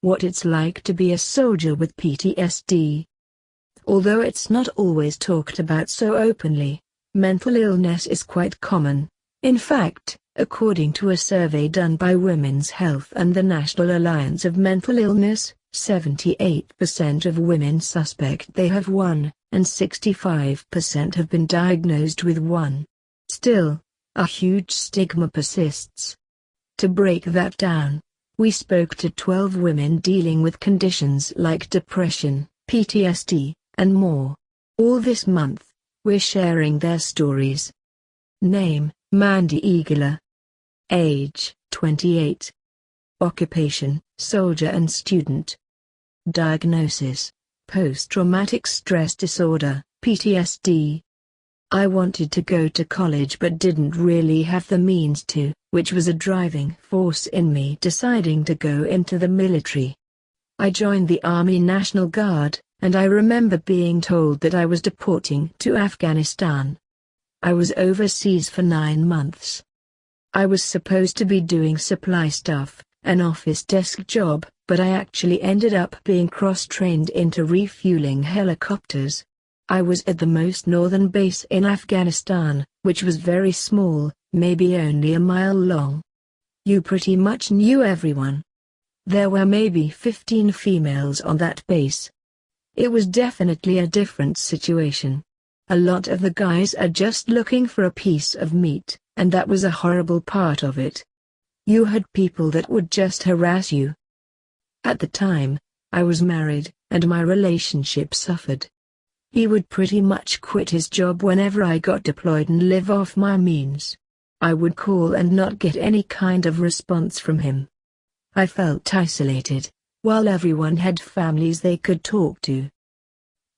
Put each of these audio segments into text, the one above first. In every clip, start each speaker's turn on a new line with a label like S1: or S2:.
S1: what it's like to be a soldier with PTSD. Although it's not always talked about so openly, mental illness is quite common. In fact, according to a survey done by Women's Health and the National Alliance of Mental Illness, 78% of women suspect they have one, and 65% have been diagnosed with one. Still, a huge stigma persists. To break that down, we spoke to 12 women dealing with conditions like depression, PTSD, and more. All this month, we're sharing their stories. Name: Mandy Eagler. Age: 28. Occupation: soldier and student. Diagnosis: post-traumatic stress disorder, PTSD. I wanted to go to college but didn't really have the means to, which was a driving force in me deciding to go into the military. I joined the Army National Guard, and I remember being told that I was deporting to Afghanistan. I was overseas for 9 months. I was supposed to be doing supply stuff, an office desk job, but I actually ended up being cross-trained into refueling helicopters. I was at the most northern base in Afghanistan, which was very small, maybe only a mile long. You pretty much knew everyone. There were maybe 15 females on that base. It was definitely a different situation. A lot of the guys are just looking for a piece of meat, and that was a horrible part of it. You had people that would just harass you. At the time, I was married, and my relationship suffered. He would pretty much quit his job whenever I got deployed and live off my means. I would call and not get any kind of response from him. I felt isolated, while everyone had families they could talk to.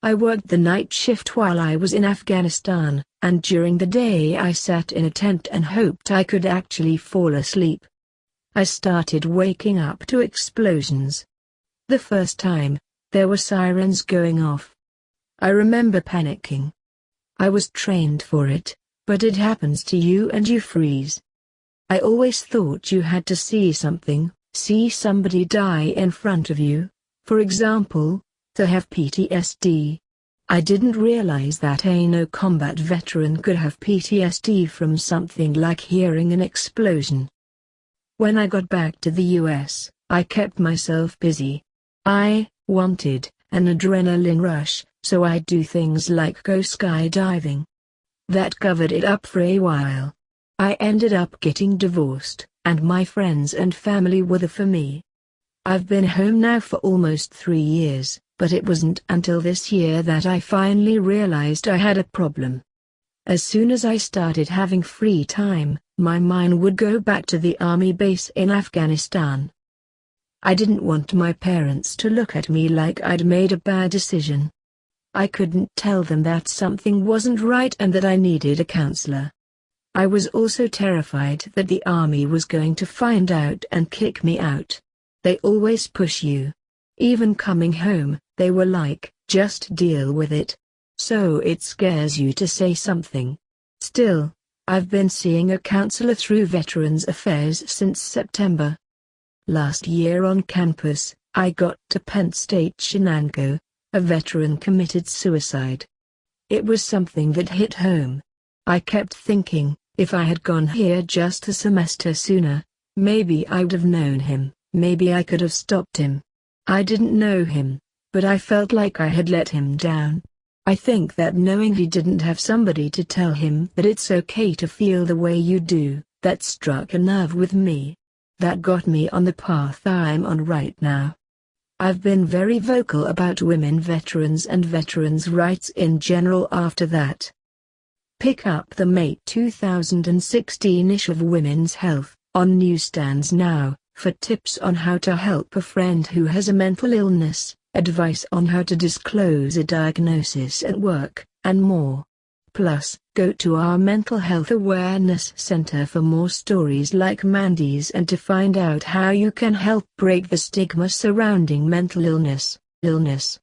S1: I worked the night shift while I was in Afghanistan, and during the day I sat in a tent and hoped I could actually fall asleep. I started waking up to explosions. The first time, there were sirens going off. I remember panicking. I was trained for it, but it happens to you and you freeze. I always thought you had to see something, see somebody die in front of you, for example, to have PTSD. I didn't realize that no combat veteran could have PTSD from something like hearing an explosion. When I got back to the US, I kept myself busy. I wanted an adrenaline rush, so I'd do things like go skydiving. That covered it up for a while. I ended up getting divorced, and my friends and family were there for me. I've been home now for almost 3 years, but it wasn't until this year that I finally realized I had a problem. As soon as I started having free time, my mind would go back to the army base in Afghanistan. I didn't want my parents to look at me like I'd made a bad decision. I couldn't tell them that something wasn't right and that I needed a counselor. I was also terrified that the army was going to find out and kick me out. They always push you. Even coming home, they were like, just deal with it. So it scares you to say something. Still, I've been seeing a counselor through Veterans Affairs since September. Last year on campus, I got to Penn State Shenango. A veteran committed suicide. It was something that hit home. I kept thinking, if I had gone here just a semester sooner, maybe I would have known him, maybe I could have stopped him. I didn't know him, but I felt like I had let him down. I think that knowing he didn't have somebody to tell him that it's okay to feel the way you do, that struck a nerve with me. That got me on the path I'm on right now. I've been very vocal about women veterans and veterans' rights in general after that. Pick up the May 2016 issue of Women's Health, on newsstands now, for tips on how to help a friend who has a mental illness, advice on how to disclose a diagnosis at work, and more. Plus, go to our Mental Health Awareness Center for more stories like Mandy's and to find out how you can help break the stigma surrounding mental illness.